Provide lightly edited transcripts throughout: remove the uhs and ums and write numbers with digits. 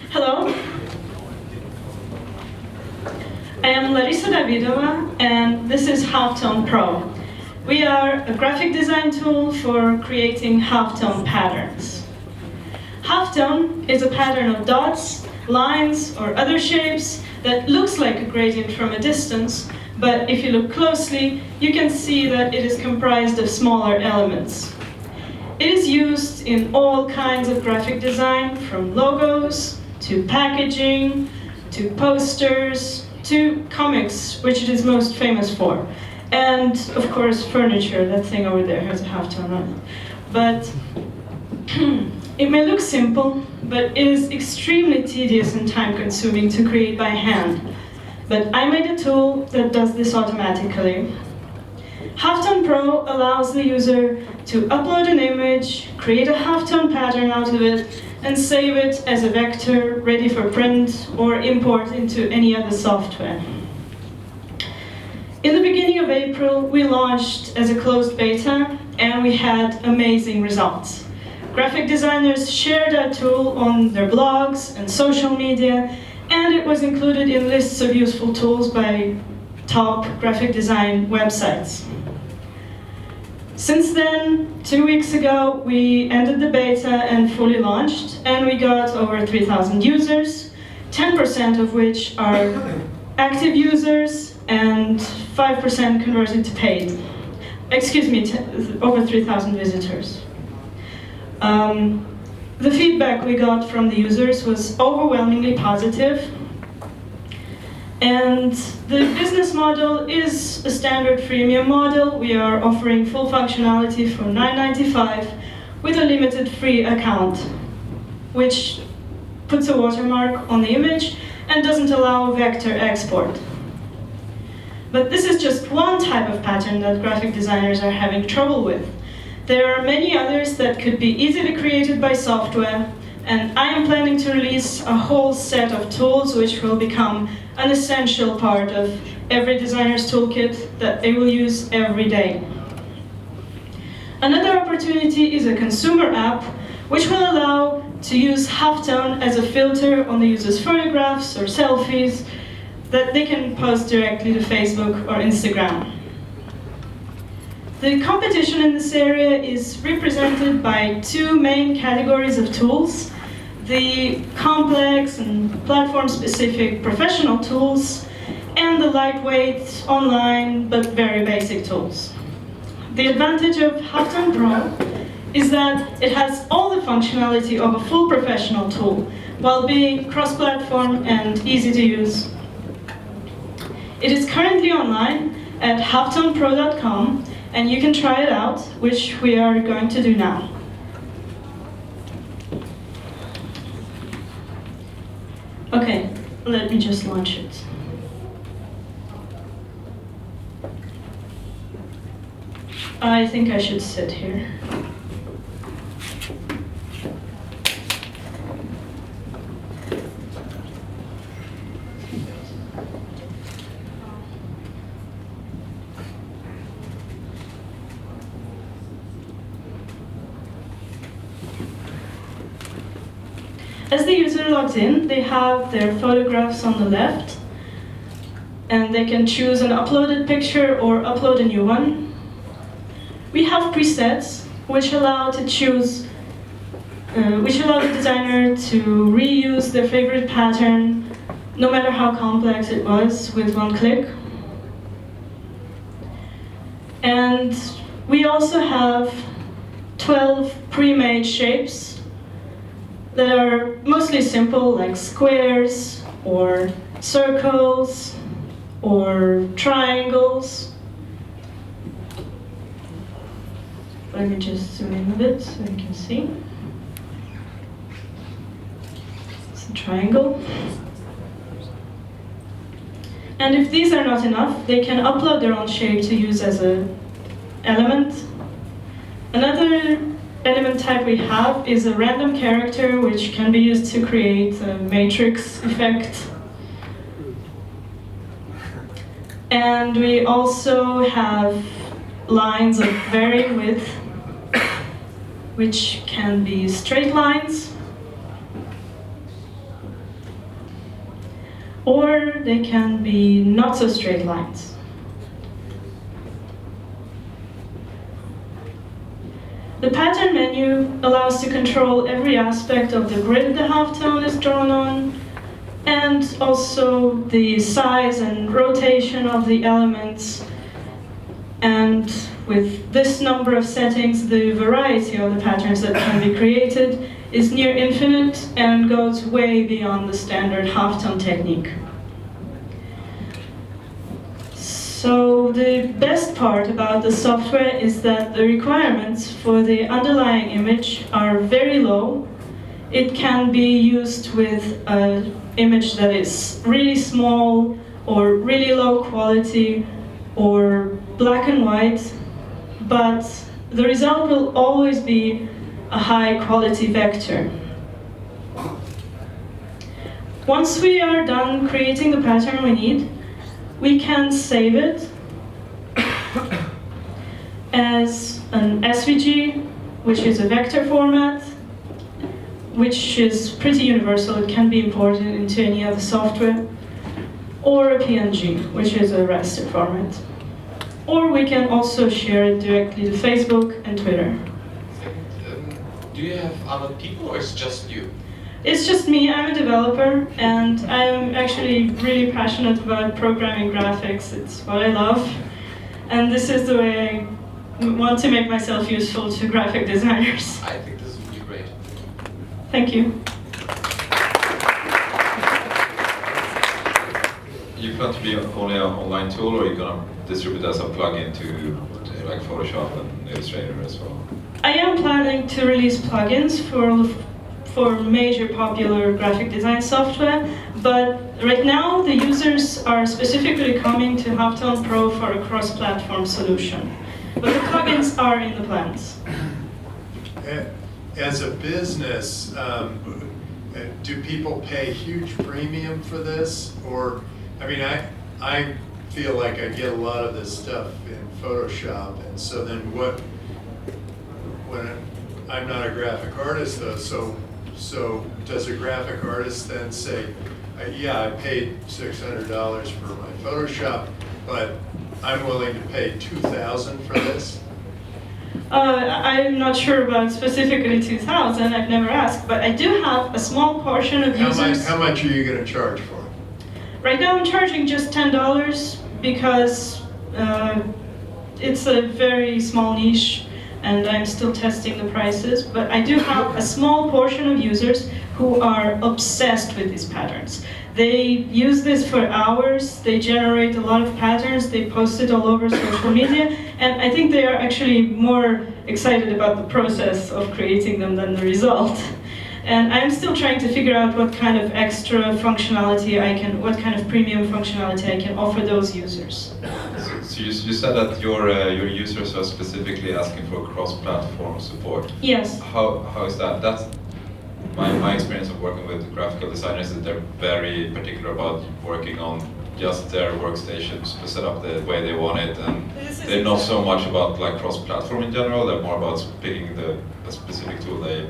Hello, I am Larissa Davidova, and this is Halftone Pro. We are a graphic design tool for creating halftone patterns. Halftone is a pattern of dots, lines, or other shapes that looks like a gradient from a distance, but if you look closely, you can see that it is comprised of smaller elements. It is used in all kinds of graphic design, from logos, to packaging, to posters, to comics, which it is most famous for. And, of course, furniture. That thing over there has a halftone on it. But it may look simple, but it is extremely tedious and time-consuming to create by hand. But I made a tool that does this automatically. Halftone Pro allows the user to upload an image, create a halftone pattern out of it, and save it as a vector ready for print or import into any other software. In the beginning of April, we launched as a closed beta, and we had amazing results. Graphic designers shared our tool on their blogs and social media, and it was included in lists of useful tools by top graphic design websites. Since then, 2 weeks ago, we ended the beta and fully launched, and we got over 3,000 users, 10% of which are active users and 5% converted to paid. Excuse me, over 3,000 visitors. The feedback we got from the users was overwhelmingly positive. And the business model is a standard freemium model. We are offering full functionality for $9.95 with a limited free account, which puts a watermark on the image and doesn't allow vector export. But this is just one type of pattern that graphic designers are having trouble with. There are many others that could be easily created by software, and I am planning to release a whole set of tools which will become an essential part of every designer's toolkit that they will use every day. Another opportunity is a consumer app which will allow to use halftone as a filter on the user's photographs or selfies that they can post directly to Facebook or Instagram. The competition in this area is represented by two main categories of tools: the complex and platform-specific professional tools, and the lightweight, online, but very basic tools. The advantage of Halftone Pro is that it has all the functionality of a full professional tool, while being cross-platform and easy to use. It is currently online at halftonepro.com, and you can try it out, which we are going to do now. Okay, let me just launch it. I think I should sit here. As the user logs in, they have their photographs on the left, and they can choose an uploaded picture or upload a new one. We have presets which allow the designer to reuse their favorite pattern, no matter how complex it was, with one click. And we also have 12 pre-made shapes that are mostly simple, like squares, or circles, or triangles. Let me just zoom in a bit so you can see. It's a triangle. And if these are not enough, they can upload their own shape to use as an element. Another element type we have is a random character, which can be used to create a matrix effect. And we also have lines of varying width, which can be straight lines, or they can be not so straight lines. The pattern menu allows to control every aspect of the grid the halftone is drawn on, and also the size and rotation of the elements. And with this number of settings, the variety of the patterns that can be created is near infinite and goes way beyond the standard halftone technique. So the best part about the software is that the requirements for the underlying image are very low. It can be used with an image that is really small or really low quality or black and white, but the result will always be a high quality vector. Once we are done creating the pattern we need, we can save it as an SVG, which is a vector format, which is pretty universal. It can be imported into any other software, or a PNG, which is a raster format. Or we can also share it directly to Facebook and Twitter. Do you have other people, or is it just you? It's just me. I'm a developer, and I'm actually really passionate about programming graphics. It's what I love, and this is the way I want to make myself useful to graphic designers. I think this would be great. Thank you. You plan to be only an online tool, or are you going to distribute as a plugin to like Photoshop and Illustrator as well? I am planning to release plugins for major popular graphic design software, but right now the users are specifically coming to Halftone Pro for a cross-platform solution. But the plugins are in the plans. As a business, do people pay huge premium for this? Or, I mean, I feel like I get a lot of this stuff in Photoshop, and so then when I'm not a graphic artist though, so does a graphic artist then say, yeah, I paid $600 for my Photoshop, but I'm willing to pay $2,000 for this? I'm not sure about specifically 2,000, I've never asked, but I do have a small portion of users. How much are you going to charge for it? Right now I'm charging just $10 because it's a very small niche and I'm still testing the prices, but I do have a small portion of users who are obsessed with these patterns. They use this for hours, they generate a lot of patterns, they post it all over social media, and I think they are actually more excited about the process of creating them than the result. And I'm still trying to figure out what kind of extra functionality what kind of premium functionality I can offer those users. So you said that your users are specifically asking for cross-platform support. Yes. How is that? That's my experience of working with graphical designers is that they're very particular about working on just their workstations set up the way they want it, and they're not so much about like cross-platform in general. They're more about picking a specific tool they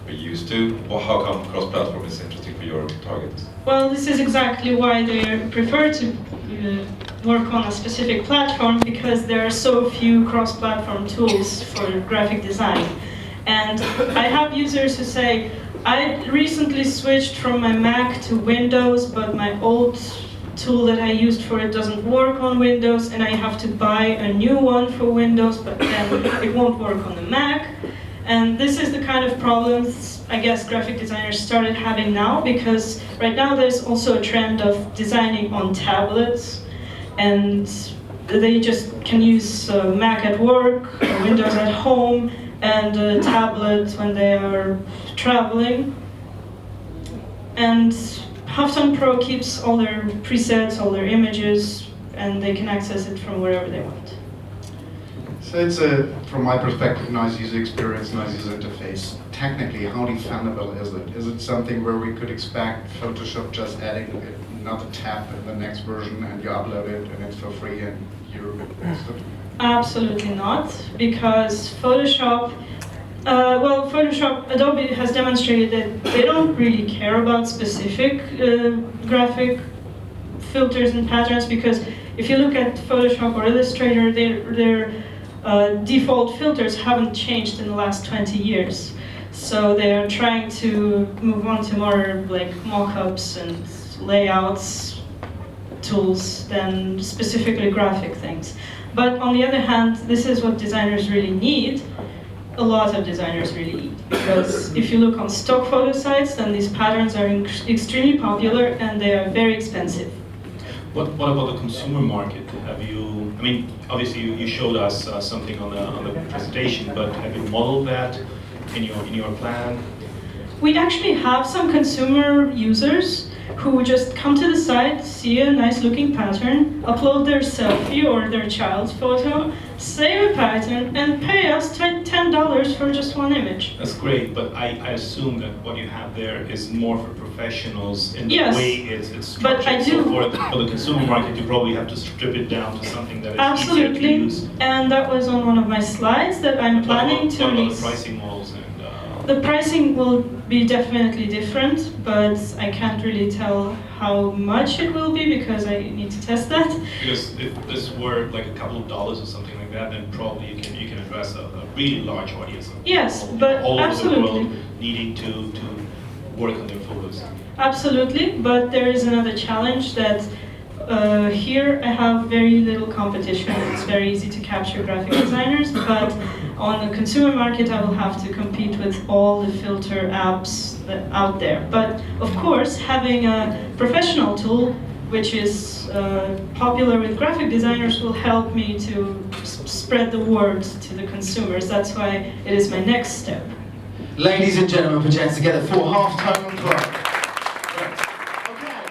are used to. Well, how come cross-platform is interesting for your targets? Well, this is exactly why they prefer to work on a specific platform, because there are so few cross-platform tools for graphic design. And I have users who say, I recently switched from my Mac to Windows, but my old tool that I used for it doesn't work on Windows, and I have to buy a new one for Windows, but then it won't work on the Mac. And this is the kind of problems I guess graphic designers started having now, because right now there's also a trend of designing on tablets, and they just can use Mac at work, Windows at home, and a tablet when they are traveling. And Halftone Pro keeps all their presets, all their images, and they can access it from wherever they want. So it's from my perspective, nice user experience, nice user interface. Technically, how defendable is it? Is it something where we could expect Photoshop just adding another tab in the next version and you upload it and it's for free and you're posted? Absolutely not, because Photoshop, Adobe has demonstrated that they don't really care about specific graphic filters and patterns, because if you look at Photoshop or Illustrator, their default filters haven't changed in the last 20 years. So they are trying to move on to more like mock-ups and layouts tools than specifically graphic things. But on the other hand, this is what designers really need. A lot of designers really need, because if you look on stock photo sites, then these patterns are extremely popular and they are very expensive. What about the consumer market? Have you? I mean, obviously you showed us something on the presentation, but have you modeled that in your plan? We actually have some consumer users who just come to the site, see a nice looking pattern, upload their selfie or their child's photo, save a pattern, and pay us $10 for just one image. That's great, but I assume that what you have there is more for professionals in the Yes, way it's structured. but I do. So for the consumer market, you probably have to strip it down to something that is easier to Absolutely, use. and that was on one of my slides that I'm planning to What about release. the pricing models and? The pricing will be definitely different, but I can't really tell how much it will be because I need to test that. Because if this were like a couple of dollars or something like that, then probably you can address a really large audience. Yes, All but over absolutely. the world needing to work on their photos. Absolutely, but there is another challenge that here I have very little competition. It's very easy to capture graphic designers, but on the consumer market I will have to compete with all the filter apps that out there. But of course, having a professional tool which is popular with graphic designers will help me to spread the word to the consumers. That's why it is my next step. Ladies and gentlemen, put your hands together for Halftone Pro. Great. Okay.